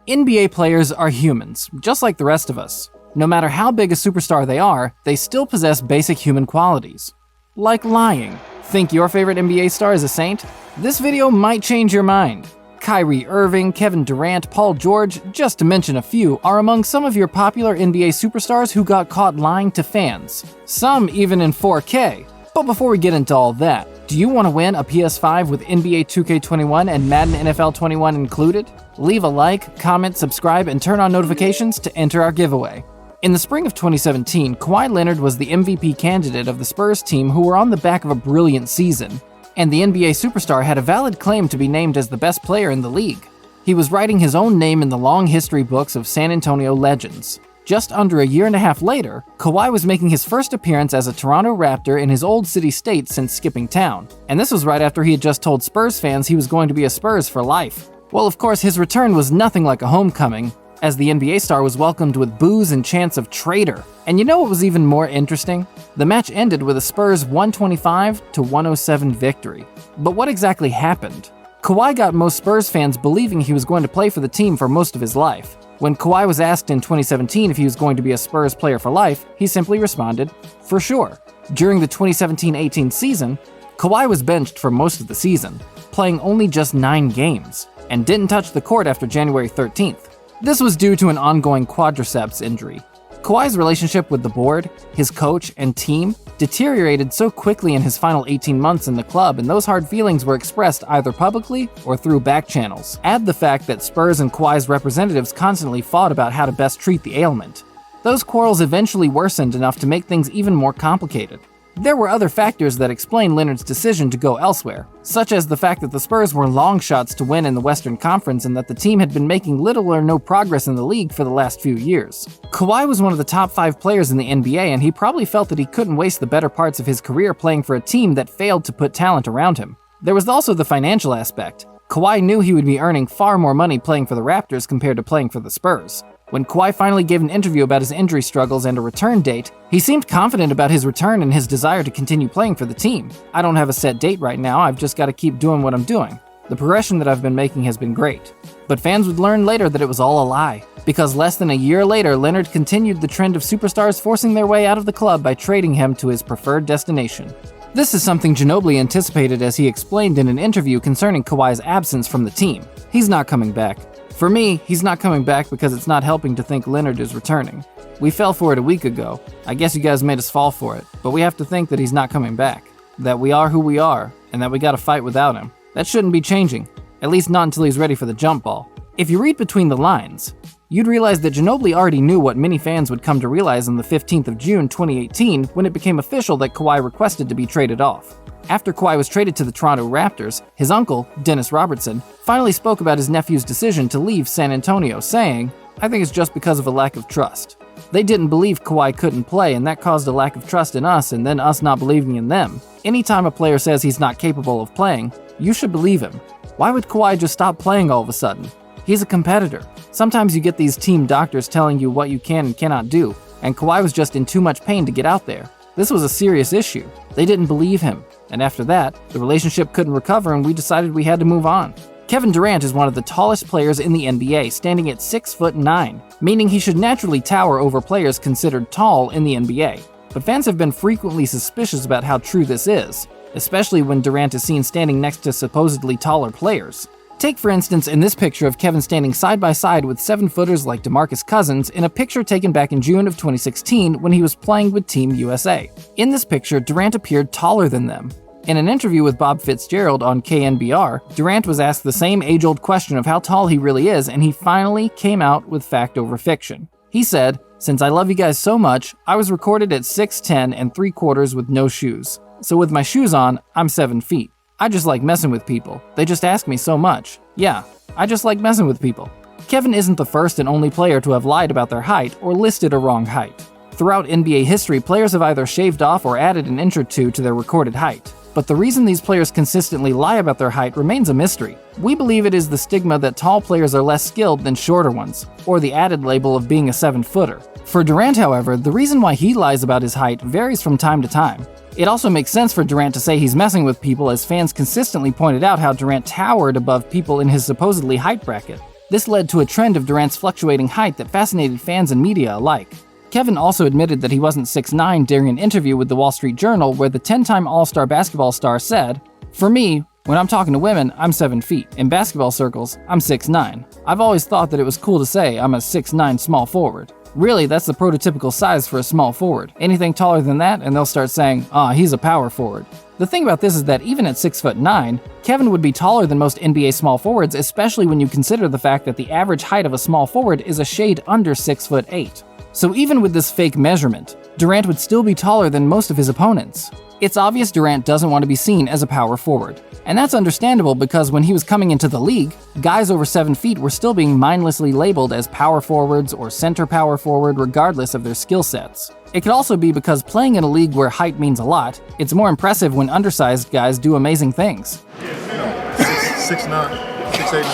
NBA players are humans, just like the rest of us. No matter how big a superstar they are, they still possess basic human qualities. Like lying. Think your favorite NBA star is a saint? This video might change your mind. Kyrie Irving, Kevin Durant, Paul George, just to mention a few, are among some of your popular NBA superstars who got caught lying to fans. Some even in 4K. But before we get into all that, do you want to win a PS5 with NBA 2K21 and Madden NFL 21 included? Leave a like, comment, subscribe, and turn on notifications to enter our giveaway. In the spring of 2017, Kawhi Leonard was the MVP candidate of the Spurs team, who were on the back of a brilliant season. And the NBA superstar had a valid claim to be named as the best player in the league. He was writing his own name in the long history books of San Antonio legends. Just under a year and a half later, Kawhi was making his first appearance as a Toronto Raptor in his old city state since skipping town. And this was right after he had just told Spurs fans he was going to be a Spurs for life. Well, of course, his return was nothing like a homecoming, as the NBA star was welcomed with boos and chants of traitor. And you know what was even more interesting? The match ended with a Spurs 125-107 victory. But what exactly happened? Kawhi got most Spurs fans believing he was going to play for the team for most of his life. When Kawhi was asked in 2017 if he was going to be a Spurs player for life, he simply responded, "For sure." During the 2017-18 season, Kawhi was benched for most of the season, playing only just 9 games, and didn't touch the court after January 13th. This was due to an ongoing quadriceps injury. Kawhi's relationship with the board, his coach, and team deteriorated so quickly in his final 18 months in the club, and those hard feelings were expressed either publicly or through back channels. Add the fact that Spurs and Kawhi's representatives constantly fought about how to best treat the ailment. Those quarrels eventually worsened enough to make things even more complicated. There were other factors that explain Leonard's decision to go elsewhere, such as the fact that the Spurs were long shots to win in the Western Conference and that the team had been making little or no progress in the league for the last few years. Kawhi was one of the top 5 players in the NBA, and he probably felt that he couldn't waste the better parts of his career playing for a team that failed to put talent around him. There was also the financial aspect. Kawhi knew he would be earning far more money playing for the Raptors compared to playing for the Spurs. When Kawhi finally gave an interview about his injury struggles and a return date, he seemed confident about his return and his desire to continue playing for the team. "I don't have a set date right now, I've just got to keep doing what I'm doing. The progression that I've been making has been great." But fans would learn later that it was all a lie, because less than a year later, Leonard continued the trend of superstars forcing their way out of the club by trading him to his preferred destination. This is something Ginobili anticipated, as he explained in an interview concerning Kawhi's absence from the team. He's not coming back. For me, he's not coming back because it's not helping to think Leonard is returning. We fell for it a week ago. I guess you guys made us fall for it, but we have to think that he's not coming back. That we are who we are, and that we gotta fight without him. That shouldn't be changing, at least not until he's ready for the jump ball. If you read between the lines, you'd realize that Ginobili already knew what many fans would come to realize on the 15th of June 2018 when it became official that Kawhi requested to be traded off. After Kawhi was traded to the Toronto Raptors, his uncle, Dennis Robertson, finally spoke about his nephew's decision to leave San Antonio, saying, "I think it's just because of a lack of trust. They didn't believe Kawhi couldn't play, and that caused a lack of trust in us, and then us not believing in them. Anytime a player says he's not capable of playing, you should believe him. Why would Kawhi just stop playing all of a sudden? He's a competitor. Sometimes you get these team doctors telling you what you can and cannot do, and Kawhi was just in too much pain to get out there. This was a serious issue. They didn't believe him. And after that, the relationship couldn't recover and we decided we had to move on." Kevin Durant is one of the tallest players in the NBA, standing at 6'9", meaning he should naturally tower over players considered tall in the NBA. But fans have been frequently suspicious about how true this is, especially when Durant is seen standing next to supposedly taller players. Take, for instance, in this picture of Kevin standing side by side with 7-footers like DeMarcus Cousins in a picture taken back in June of 2016 when he was playing with Team USA. In this picture, Durant appeared taller than them. In an interview with Bob Fitzgerald on KNBR, Durant was asked the same age-old question of how tall he really is, and he finally came out with fact over fiction. He said, "Since I love you guys so much, I was recorded at 6'10" and 3/4 with no shoes. So with my shoes on, I'm 7 feet. I just like messing with people. They just ask me so much. Yeah, I just like messing with people." Kevin isn't the first and only player to have lied about their height or listed a wrong height. Throughout NBA history, players have either shaved off or added an inch or two to their recorded height. But the reason these players consistently lie about their height remains a mystery. We believe it is the stigma that tall players are less skilled than shorter ones, or the added label of being a 7-footer. For Durant, however, the reason why he lies about his height varies from time to time. It also makes sense for Durant to say he's messing with people, as fans consistently pointed out how Durant towered above people in his supposedly height bracket. This led to a trend of Durant's fluctuating height that fascinated fans and media alike. Kevin also admitted that he wasn't 6'9" during an interview with the Wall Street Journal where the 10-time All-Star basketball star said, "For me, when I'm talking to women, I'm 7 feet. In basketball circles, I'm 6'9". I've always thought that it was cool to say I'm a 6'9" small forward. Really, that's the prototypical size for a small forward. Anything taller than that, and they'll start saying, he's a power forward. The thing about this is that even at 6'9", Kevin would be taller than most NBA small forwards, especially when you consider the fact that the average height of a small forward is a shade under 6'8". So even with this fake measurement, Durant would still be taller than most of his opponents. It's obvious Durant doesn't want to be seen as a power forward. And that's understandable because when he was coming into the league, guys over 7 feet were still being mindlessly labeled as power forwards or center power forward regardless of their skill sets. It could also be because playing in a league where height means a lot, it's more impressive when undersized guys do amazing things. 6'9", 6'8".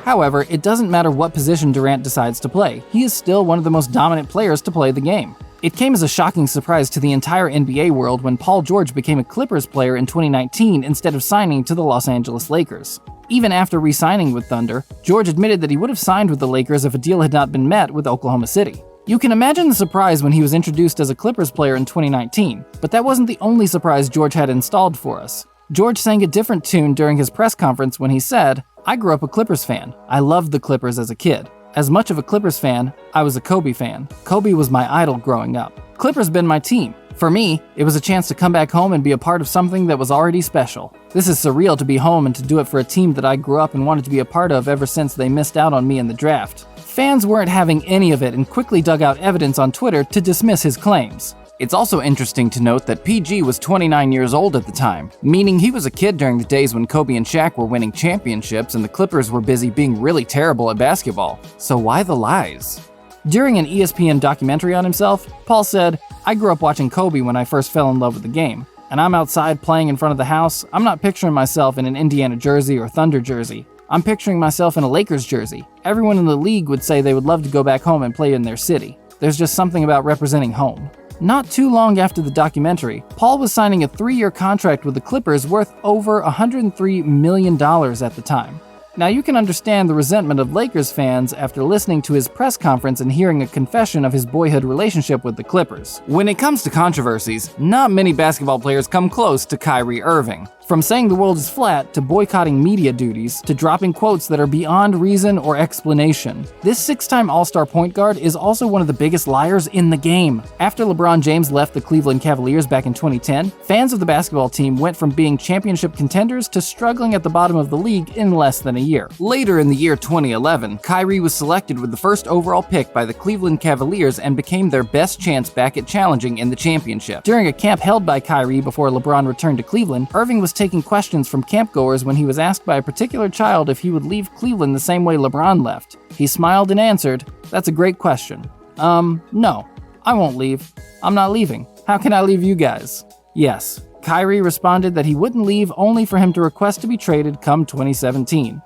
However, it doesn't matter what position Durant decides to play, he is still one of the most dominant players to play the game. It came as a shocking surprise to the entire NBA world when Paul George became a Clippers player in 2019 instead of signing to the Los Angeles Lakers. Even after re-signing with Thunder, George admitted that he would have signed with the Lakers if a deal had not been met with Oklahoma City. You can imagine the surprise when he was introduced as a Clippers player in 2019, but that wasn't the only surprise George had installed for us. George sang a different tune during his press conference when he said, "I grew up a Clippers fan. I loved the Clippers as a kid. As much of a Clippers fan, I was a Kobe fan. Kobe was my idol growing up. Clippers been my team. For me, it was a chance to come back home and be a part of something that was already special. This is surreal to be home and to do it for a team that I grew up and wanted to be a part of ever since they missed out on me in the draft." Fans weren't having any of it and quickly dug out evidence on Twitter to dismiss his claims. It's also interesting to note that PG was 29 years old at the time, meaning he was a kid during the days when Kobe and Shaq were winning championships and the Clippers were busy being really terrible at basketball. So why the lies? During an ESPN documentary on himself, Paul said, "I grew up watching Kobe when I first fell in love with the game, and I'm outside playing in front of the house. I'm not picturing myself in an Indiana jersey or Thunder jersey. I'm picturing myself in a Lakers jersey. Everyone in the league would say they would love to go back home and play in their city. There's just something about representing home." Not too long after the documentary, Paul was signing a 3-year contract with the Clippers worth over $103 million at the time. Now you can understand the resentment of Lakers fans after listening to his press conference and hearing a confession of his boyhood relationship with the Clippers. When it comes to controversies, not many basketball players come close to Kyrie Irving. From saying the world is flat, to boycotting media duties, to dropping quotes that are beyond reason or explanation. This 6-time All-Star point guard is also one of the biggest liars in the game. After LeBron James left the Cleveland Cavaliers back in 2010, fans of the basketball team went from being championship contenders to struggling at the bottom of the league in less than a year. Later in the year 2011, Kyrie was selected with the first overall pick by the Cleveland Cavaliers and became their best chance back at challenging in the championship. During a camp held by Kyrie before LeBron returned to Cleveland, Irving was taking questions from campgoers when he was asked by a particular child if he would leave Cleveland the same way LeBron left. He smiled and answered, "That's a great question. No, I won't leave. I'm not leaving. How can I leave you guys?" Yes, Kyrie responded that he wouldn't leave only for him to request to be traded come 2017.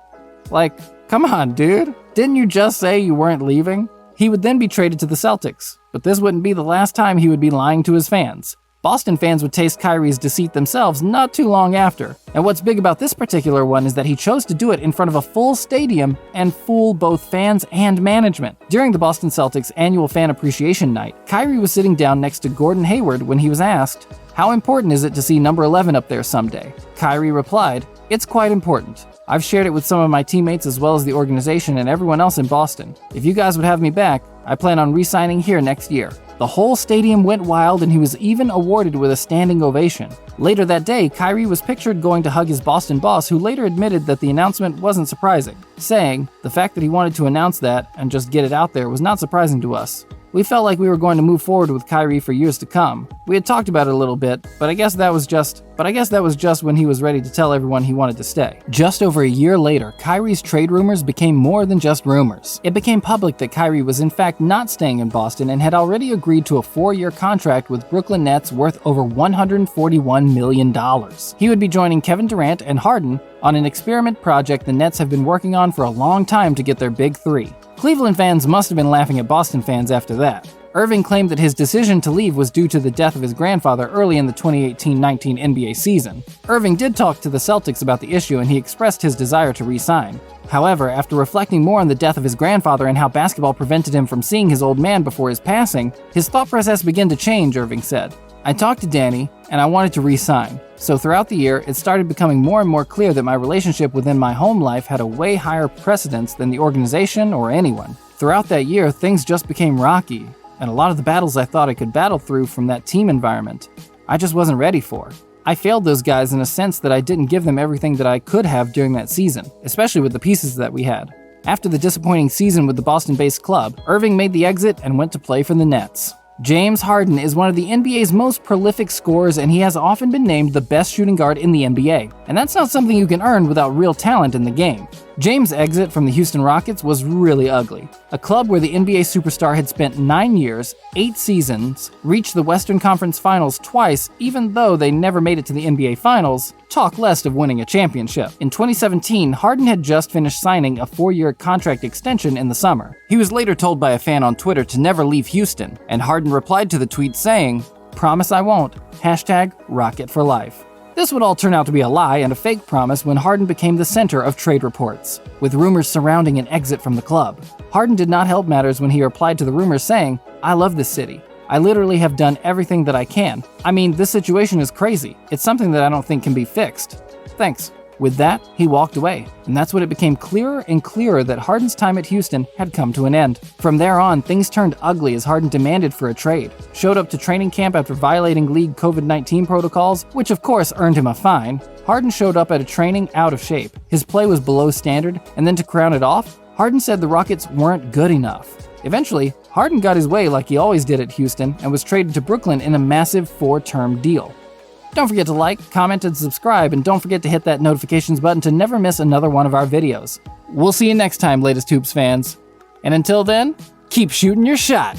Like, come on, dude. Didn't you just say you weren't leaving? He would then be traded to the Celtics, but this wouldn't be the last time he would be lying to his fans. Boston fans would taste Kyrie's deceit themselves not too long after. And what's big about this particular one is that he chose to do it in front of a full stadium and fool both fans and management. During the Boston Celtics annual fan appreciation night, Kyrie was sitting down next to Gordon Hayward when he was asked, "How important is it to see number 11 up there someday?" Kyrie replied, "It's quite important. I've shared it with some of my teammates as well as the organization and everyone else in Boston. If you guys would have me back, I plan on re-signing here next year." The whole stadium went wild and he was even awarded with a standing ovation. Later that day, Kyrie was pictured going to hug his Boston boss, who later admitted that the announcement wasn't surprising, saying, "The fact that he wanted to announce that and just get it out there was not surprising to us. We felt like we were going to move forward with Kyrie for years to come. We had talked about it a little bit, but I guess that was just when he was ready to tell everyone he wanted to stay." Just over a year later, Kyrie's trade rumors became more than just rumors. It became public that Kyrie was in fact not staying in Boston and had already agreed to a 4-year contract with Brooklyn Nets worth over $141 million. He would be joining Kevin Durant and Harden on an experiment project the Nets have been working on for a long time to get their big three. Cleveland fans must have been laughing at Boston fans after that. Irving claimed that his decision to leave was due to the death of his grandfather early in the 2018-19 NBA season. Irving did talk to the Celtics about the issue and he expressed his desire to re-sign. However, after reflecting more on the death of his grandfather and how basketball prevented him from seeing his old man before his passing, his thought process began to change, Irving said. I talked to Danny, and I wanted to re-sign. So throughout the year, it started becoming more and more clear that my relationship within my home life had a way higher precedence than the organization or anyone. Throughout that year, things just became rocky, and a lot of the battles I thought I could battle through from that team environment, I just wasn't ready for. I failed those guys in a sense that I didn't give them everything that I could have during that season, especially with the pieces that we had. After the disappointing season with the Boston-based club, Irving made the exit and went to play for the Nets. James Harden is one of the NBA's most prolific scorers, and he has often been named the best shooting guard in the NBA. And that's not something you can earn without real talent in the game. James' exit from the Houston Rockets was really ugly. A club where the NBA superstar had spent 9 years, 8 seasons, reached the Western Conference Finals twice, even though they never made it to the NBA Finals, talk less of winning a championship. In 2017, Harden had just finished signing a 4-year contract extension in the summer. He was later told by a fan on Twitter to never leave Houston, and Harden replied to the tweet saying, "Promise I won't. #Rocket for life." This would all turn out to be a lie and a fake promise when Harden became the center of trade reports, with rumors surrounding an exit from the club. Harden did not help matters when he replied to the rumors saying, "I love this city. I literally have done everything that I can. I mean, this situation is crazy. It's something that I don't think can be fixed. Thanks." With that, he walked away, and that's when it became clearer and clearer that Harden's time at Houston had come to an end. From there on, things turned ugly as Harden demanded for a trade, showed up to training camp after violating league COVID-19 protocols, which of course earned him a fine. Harden showed up at a training out of shape. His play was below standard, and then to crown it off, Harden said the Rockets weren't good enough. Eventually, Harden got his way like he always did at Houston and was traded to Brooklyn in a massive 4-term deal. Don't forget to like, comment, and subscribe, and don't forget to hit that notifications button to never miss another one of our videos. We'll see you next time, latest Hoops fans. And until then, keep shooting your shot.